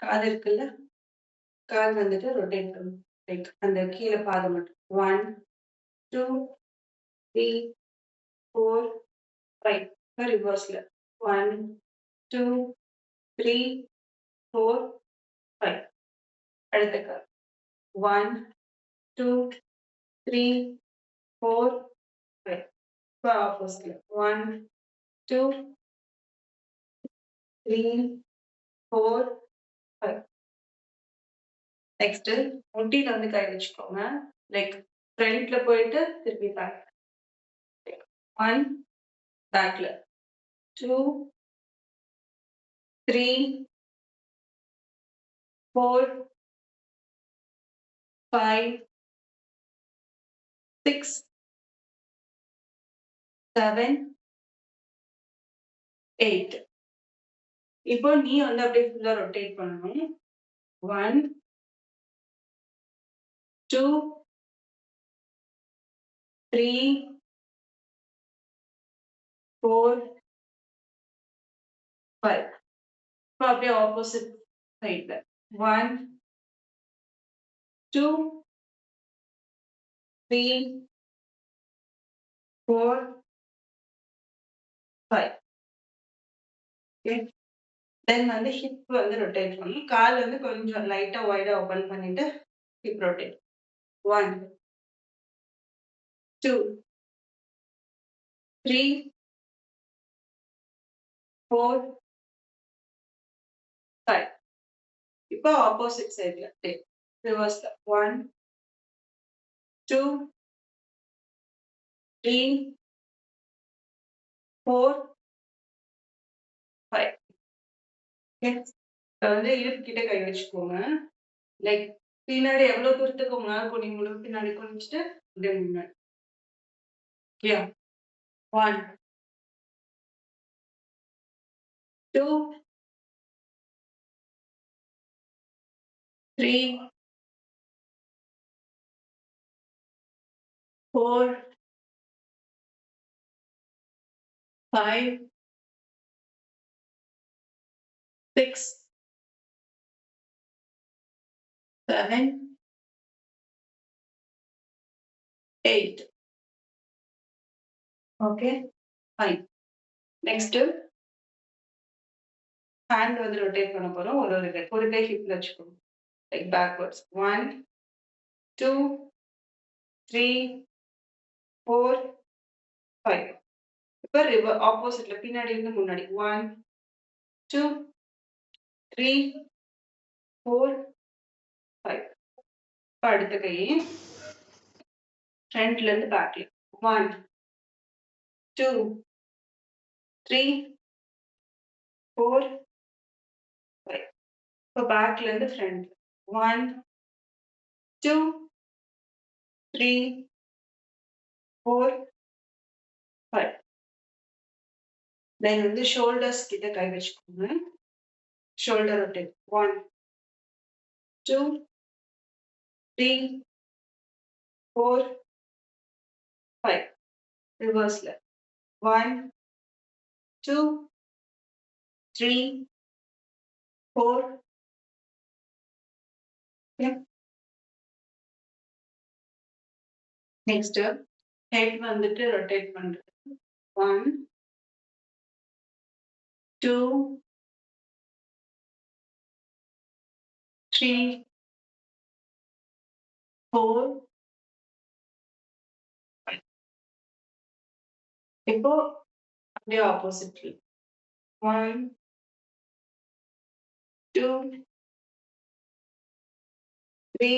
காது இருக்குல்ல? கால் வந்துட்டு ரொட்டேட் பண்ணும். லைக் அந்த கீழ பாதம் மட்டும். 1, 2, 3, 4, 5. இப்ப ரிவர்ஸ்ல. 1, 2, 3, 4, 5. அடுத்த கால். 1, 2, 3, 4, 5. இப்ப ஆப்போசிட்ல. 1, 2, 3, 4, 5. நெக்ஸ்ட் முட்டில வந்து கை வச்சுக்கோங்க. லைக் ஃப்ரண்ட்ல போயிட்டு திருப்பி பேக். 1 பேக்ல. 2, 3, 4, 5, 6, 7, 8. இப்போ நீ வந்து அப்படியே ஃபுல்லா ரொட்டேட் பண்ணணும். 1, 2, 3, 4, 5. இப்போ அப்படியே ஆப்போசிட் சைட்ல. 1, 2, 3, 4, 5. ஓகே. தென் வந்து ஹிப் வந்து ரொட்டேட் பண்ணணும். கால் வந்து கொஞ்சம் லைட்டா வைடா ஓப்பன் பண்ணிட்டு ஹிப் ரொட்டேட். 1, 2, 3, 4, 5. இப்போ ஆப்போசிட் சைட்ல ரிவர்ஸ்ல. 1, 2, 3, 4, 5. ஓகே. இப்ப வந்து இடுப்பு கிட்ட கை வச்சுக்கோங்க. லைக் பின்னாடி எவ்வளவு தூரத்துக்கு உங்களால குனிய முடியும் பின்னாடி குனிஞ்சுட்டு அப்படியே முன்னாடி. ஓகேயா? 1, 2, 3, 4, 5, 6, 7, 8. ஓகே. ஃபைன். நெக்ஸ்ட் ஹேண்ட் வந்து ரொட்டேட் பண்ண போறோம். ஒரு கை ஹிப்ல வச்சுக்கோங்க. Like backwards. 1, 2, 3, 4, 5. இப்ப ஆப்போசிட்ல பின்னாடி இருந்து முன்னாடி. 1, 2, 3, 4, 5. இப்ப அடுத்த கை ஃப்ரண்ட்ல இருந்து பேக்ல. 1, 2, 3, 4, 5. இப்ப பேக்ல இருந்து ஃப்ரண்ட். 1, 2, 3, 4, 5. தென் வந்து ஷோல்டர்ஸ் கிட்ட கை வச்சுக்கோங்க. Shoulder rotate. 1, 2, 3, 4, 5. ரிவர்ஸ்ல. 1, 2, 3, 4. ஓகே. நெக்ஸ்ட் ஹெட் வந்துட்டு ரொட்டேட் பண்றது. 1, 2, 3, 4, 5. இப்போ அப்படியே ஆப்போசிட்ல. 1, 2, 3,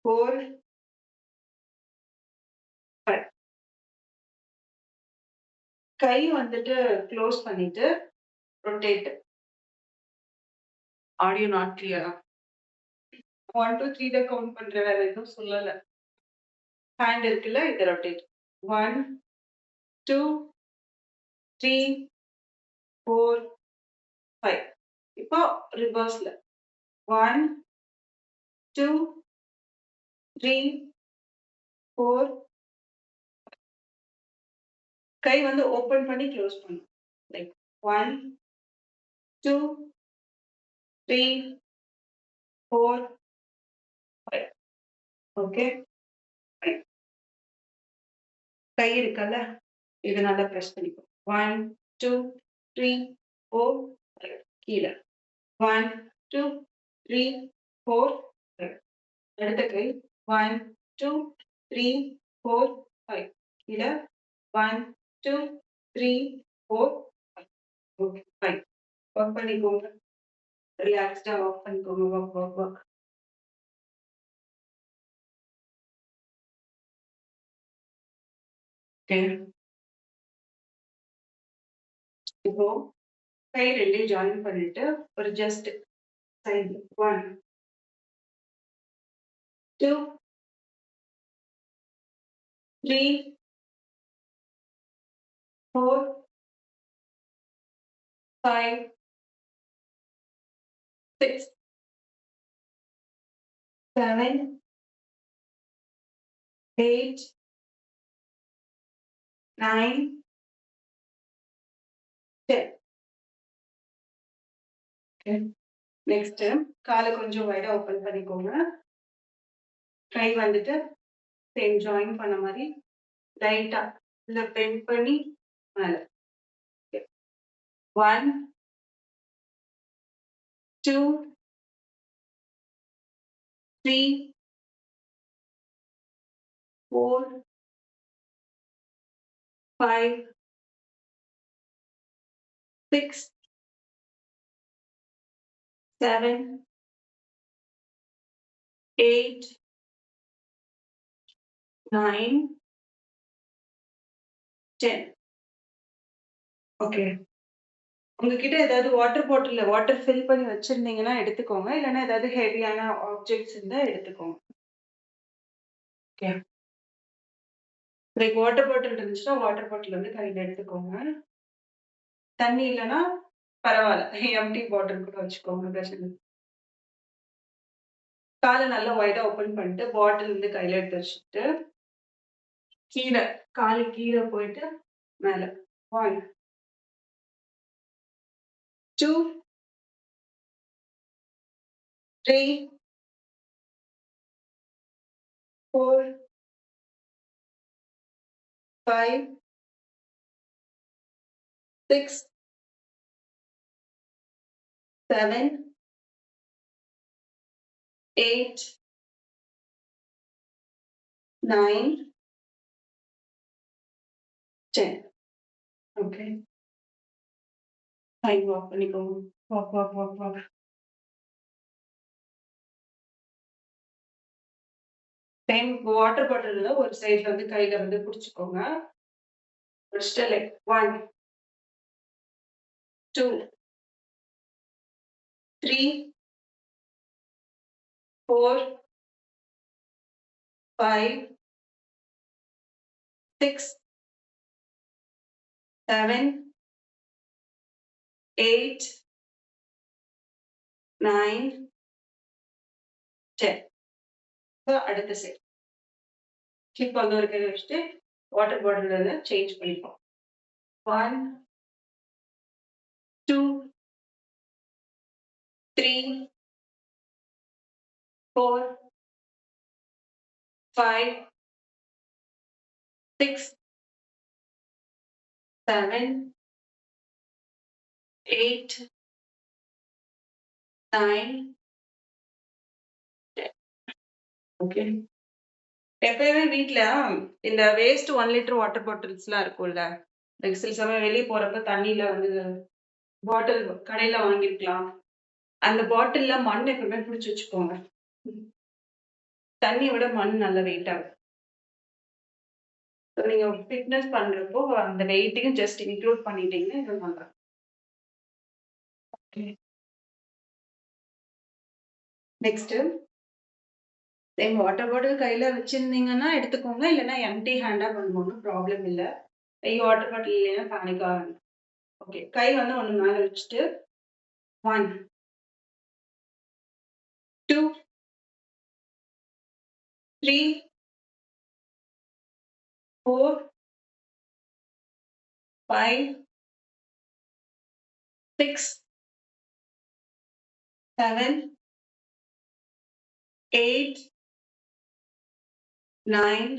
4, 5. கை வந்துட்டு க்ளோஸ் பண்ணிட்டு ரொட்டேட். ஆடியோ நாட் கிளியரா? 1, 2, 3ல கவுண்ட் பண்றேன். வேற எதுவும் சொல்லல. ஹேண்ட் இருக்குல்ல இத ரொட்டேட். 1, 2, 3, 4, 5. இப்போ ரிவர்ஸ்ல. 1, 2, 3, 4, கை வந்து ஓப்பன் பண்ணி க்ளோஸ் பண்ணும். லைக் 1, 2, 3, 4, 5. ஓகே. கை இருக்குல்ல, இத நல்லா பிரஸ் பண்ணிக்கோ. 1, 2, 3, 4, 5. கீழ. 1, 2, 3, 4, 5. அடுத்த கை 1, 2, 3, 4, 5. கீழ. 1, 2, 3, 4, 5. Okay, fine. ஒர்க் பண்ணிக்கோங்க. ரிலாக்ஸ்டா ஒர்க் பண்ணிக்கோங்க. Work, work, work. ஓகே. இப்போ கை 2யும் ஜாயின் பண்ணிட்டு ஒரு ஜஸ்ட் சைடு 1, 2, 3, 4, 5, 6, 7, 8, 9, 10. ஓகே. நெக்ஸ்ட் கால கொஞ்சம் வைடா ஓப்பன் பண்ணிக்கோங்க. கை வந்துட்டு சேம் ஜாயின் பண்ண மாரி லைட்டா உள்ள பெண்ட் பண்ணி மேல. 1, 2, 3, 4, 5, 6, 7, 8, 9, 10. ஓகே. உங்ககிட்ட ஏதாவது வாட்டர் பாட்டில்ல வாட்டர் ஃபில் பண்ணி வச்சிருந்தீங்கன்னா எடுத்துக்கோங்க. இல்லன்னா ஏதாவது ஹெவியான ஆப்ஜெக்ட்ஸ் இருந்தா எடுத்துக்கோங்க. ஓகே. லைக் வாட்டர் பாட்டில் இருந்துச்சுன்னா, வாட்டர் பாட்டில் வந்து கையில எடுத்துக்கோங்க. தண்ணி இல்லன்னா பரவால்ல. எம்ப்டி பாட்டில் கூட வச்சுக்கோங்க. பிரச்சனை இல்ல. கால நல்லா வைடா ஓப்பன் பண்ணிட்டு, பாட்டில் வந்து கையில எடுத்து வச்சுட்டு, கீழ காலு கீழ போயிட்டு மேல. 1, 2, 3, 4, 5, 6, 7, 8, 9, 10. ஓகே. ஃபைன். வாக் பண்ணிக்கோங்க. Walk, walk, walk, walk. Same water பாட்டில்ல ஒரு சைடுல வந்து கையில வந்து புடிச்சுக்கோங்க. புடிச்சுட்டு லைக் 1, 2, 3, 4, 5, 6, 7, 8, 9, 10. அடுத்த சைடு. கிளிப் வந்து ஒரு கையில வச்சுட்டு வாட்டர் பாட்டில் சேஞ்ச் பண்ணிப்போம். 1, 2, 3, 4, 5, 6, 7, 8, 9, 10. ஓகே. எப்பயுமே வீட்ல இந்த வேஸ்ட் 1 லிட்டர் வாட்டர் பாட்டில்ஸ்லாம் இருக்கும்ல. லைக் சில சமயம் வெளிய போறப்ப தண்ணீல வந்து பாட்டில் கடையில வாங்கியிருக்கலாம். அந்த பாட்டில்ல மண் எப்பவுமே புடிச்சு வச்சுக்கோங்க. தண்ணிய விட மண் நல்ல வெயிட்டா இருக்கும். ஸோ நீங்க ஃபிட்னஸ் பண்றப்போ அந்த வெயிட்டையும் ஜஸ்ட் இன்க்ளூட் பண்ணிட்டீங்கன்னா இது நல்லா okay. Next same water bottle கையில வச்சிருந்தீங்கன்னா எடுத்துக்கோங்க. இல்லன்னா எம்ப்டி ஹேண்டா பண்ணுங்க. ஒண்ணும் ப்ராப்ளம் இல்ல. ஐயோ! வாட்டர் பாட்டில் இல்லைன்னா பேனிக் ஆக வேண்டாம். ஓகே. கை வந்து ஒண்ணு மேல வச்சுட்டு 1, 2, 3, 4, 5, 6, 7, 8, 9,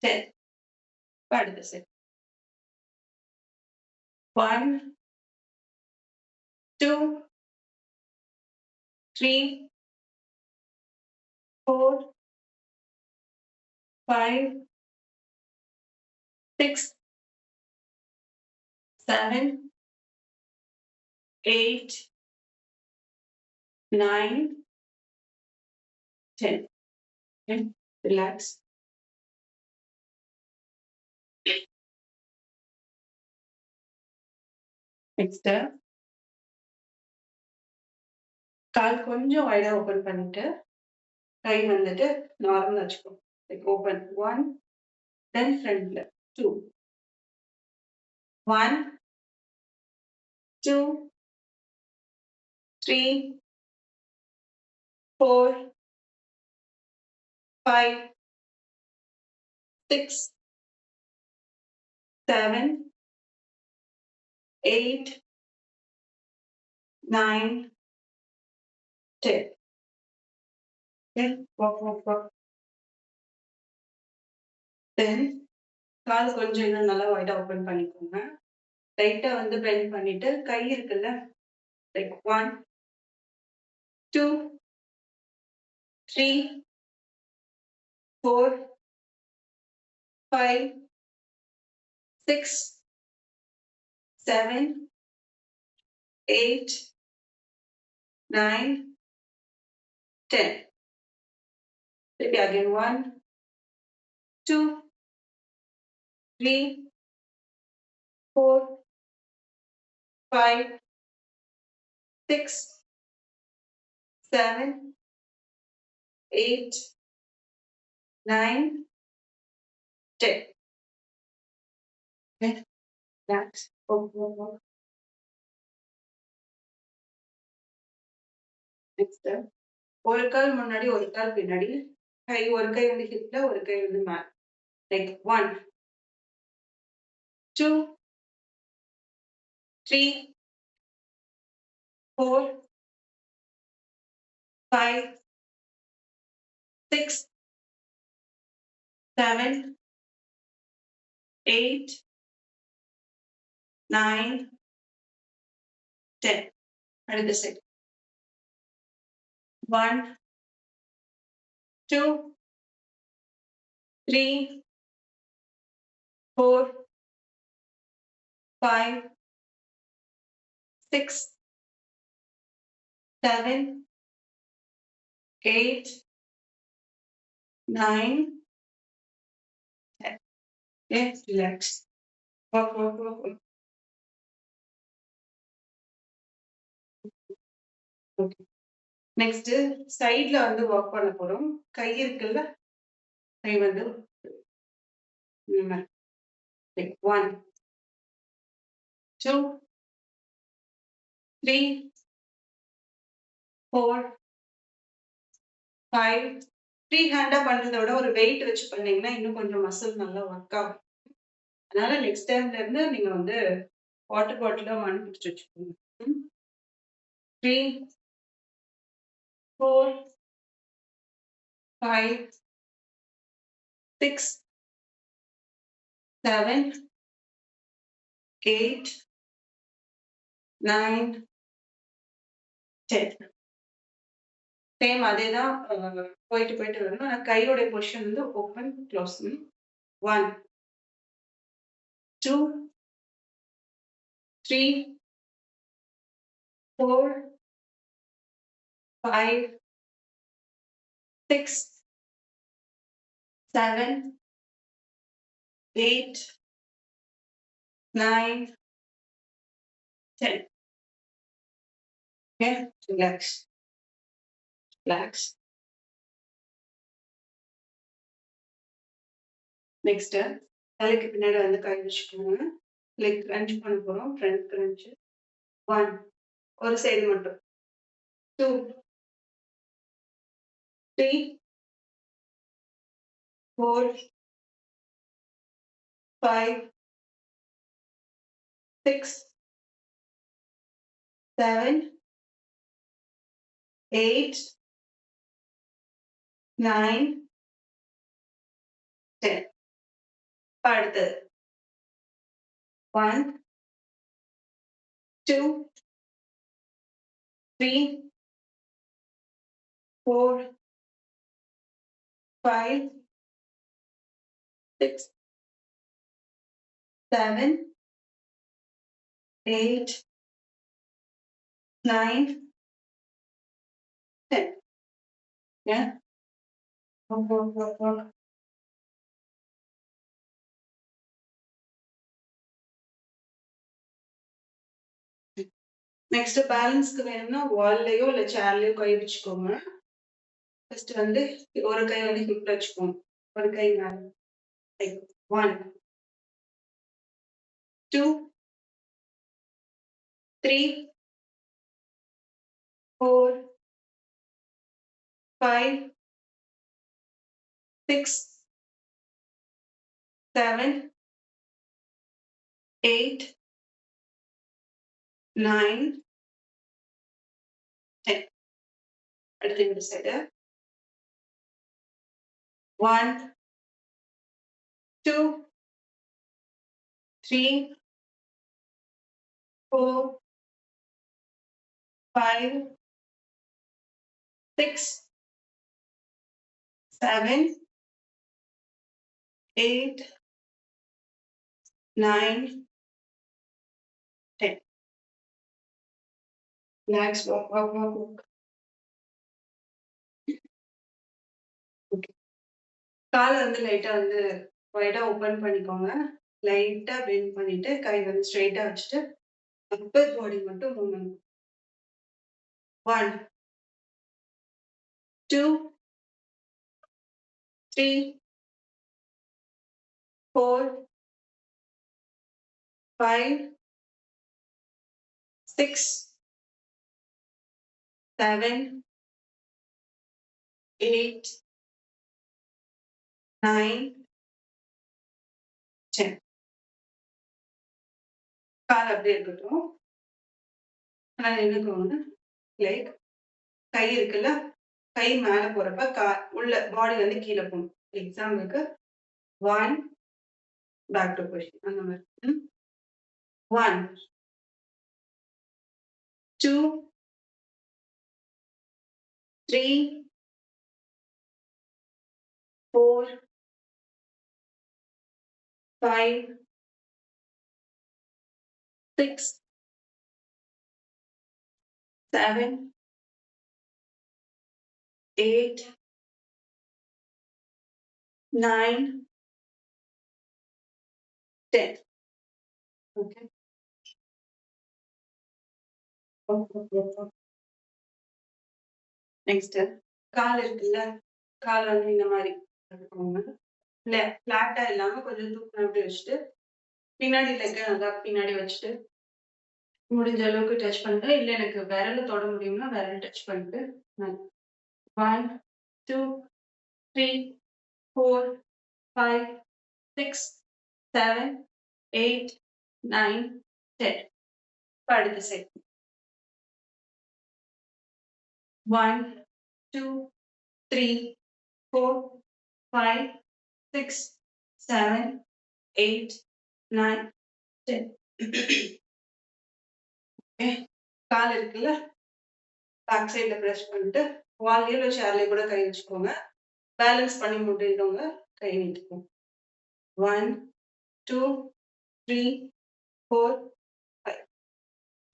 10. அடுத்த செட். 1, 2, 3, 4, 5, 6, 7, 8, 9, 10. Okay. Relax. Next, கால் கொஞ்சம் வைடா ஓப்பன் பண்ணிட்டு கை வந்துட்டு நார்மலா வச்சுக்கோ. லைக் ஓப்பன் 1, தென் ஃப்ரண்ட்ல 2, 1, 2, 3, 4, 5, 6, 7, 8, 9, 10. Okay, walk. Then கால் கொஞ்சம் இன்னும் நல்லா வைடா ஓப்பன் பண்ணிக்கோங்க. லைட்டா வந்து பெண்ட் பண்ணிட்டு கை இருக்குல்ல like 1, 2, 3, 4, 5, 6, 7, 8, 9, 10. Maybe again 1, 2, 3, 4, 5, 6, 7, 8, 9, 10. Okay, relax. Walk. Next, ஒரு கால் முன்னாடி ஒரு கால் பின்னாடி கை ஒரு கை வந்து ஹிப்ல ஒரு கை வந்து மேல லைக் 1, 2, 3, 4, 5, 6, 7, 8, 9, 10. அடுத்த set 1, 2, 3, 4, 5, 6, 7, 8, 9, 10. Yes, relax. Walk. Okay. Next, சைட்ல வந்து வாக் பண்ண போறோம். கை இருக்குல்ல கை வந்து லைக் 1, 2, 3, 4, 5. ஃப்ரீ ஹேண்டா பண்றத விட ஒரு வெயிட் வச்சு பண்ணீங்கன்னா இன்னும் கொஞ்சம் மசில் நல்லா ஒர்க் ஆகும். அதனால நெக்ஸ்ட் டைம்ல இருந்து நீங்க வந்து வாட்டர் பாட்டில மண் பிடிச்சு வச்சுக்கோங்க. 3, 4, 5, 6, 7, 8, 9, 10. சேம் அதேதான் போயிட்டு வரணும். ஆனா கையோட பொசிஷன் வந்து open close. 1, 2, 3, 4, 5, 6, 7, 8, 9, 10. Okay, relax. Next தலைக்கு பின்னாடி வந்து கை வச்சுக்கோங்க. லெக் கிரன்ச் பண்ண போறோம். ஃப்ரண்ட் கிரன்ச் 1, ஒரு சைடு மட்டும் 2, 3, 4, 5, 6, 7, 8, 9, 10. அடுத்தது 1, 2, 3, 4, 5, 6, 7, 8, 9, 10. Yeah. Work. நெக்ஸ்ட் பேலன்ஸ்க்கு வேணும்னா வால்லயோ இல்ல சேர்லயோ கை வச்சுக்கோங்க. ஃபர்ஸ்ட் வந்து ஒரு கை வந்து ஹிப்ல வச்சுக்கோங்க. ஒரு கை மேல. லைக் 1, 2, 3, 4, 5, 6, 7, 8, 9, 10. அடுத்து இந்த சைடு 1, 2, 3, 4, 5, 6, 7, 8, 9, 10. Relax, walk. Okay. கால வந்து லைட்டா வந்து வைடா ஓப்பன் பண்ணிக்கோங்க. லைட்டா பெண்ட் பண்ணிட்டு கை வந்து ஸ்ட்ரெயிட்டா வச்சுட்டு அப்பர் பாடி மட்டும் மூவ் பண்ணுங்க. 1, 2, 3, 4, 5, 6, 7, 8, 9, 10. கால் அப்படியே இருக்கட்டும். ஆனா நின்னுக்கோங்க. லைக் கை இருக்குல்ல, கை மேல போறப்ப உள்ள பாடி வந்து கீழ போணும். எக்ஸாம்பிளுக்கு 1 பேக் டு பொசிஷன் அந்த மாதிரி. 1, 2, 3, 4, 5, 6, 7, 8, 9, 10. Okay. நெக்ஸ்ட் கால் இருக்குல்ல, கால் வந்து இந்த மாதிரி எடுத்துக்கோங்க. ஃபிளாட்டா இல்லாம கொஞ்சம் தூக்குன அப்படி வச்சுட்டு பின்னாடி லெக்க நல்லா பின்னாடி வச்சுட்டு முடிஞ்ச அளவுக்கு டச் பண்ணுங்க. இல்ல எனக்கு விரல தொட முடியும்னா விரல் டச் பண்ணிட்டு 1, 2, 3, 4, 5, 6, 7, 8, 9, 10. அடுத்த செட் 1, 2, 3, 4, 5, 6, 7, 8, 9, 10. கால் இருக்குல்ல, பேக் சைட்ல பிரஸ் பண்ணிட்டு வால்லயோ இல்ல சேர்லயோ கூட கை வச்சுக்கோங்க. பேலன்ஸ் பண்ணி முடிந்தவங்க கை நீட்டிக்கோங்க. 1, 2, 3, 4, 5.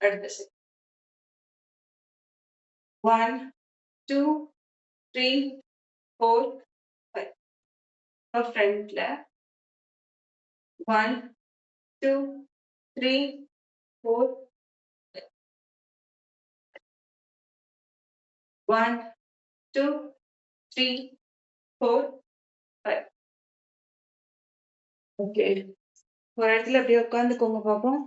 அடுத்த செட் 1, 2, 3, 4, 5. ஃப்ரண்ட்ல 1, 2, 3, 4, 5. 1, 2, 3, 4, 5. ஓகே. ஒரு இடத்துல அப்படியே உட்காந்துக்கோங்க பாப்போம்.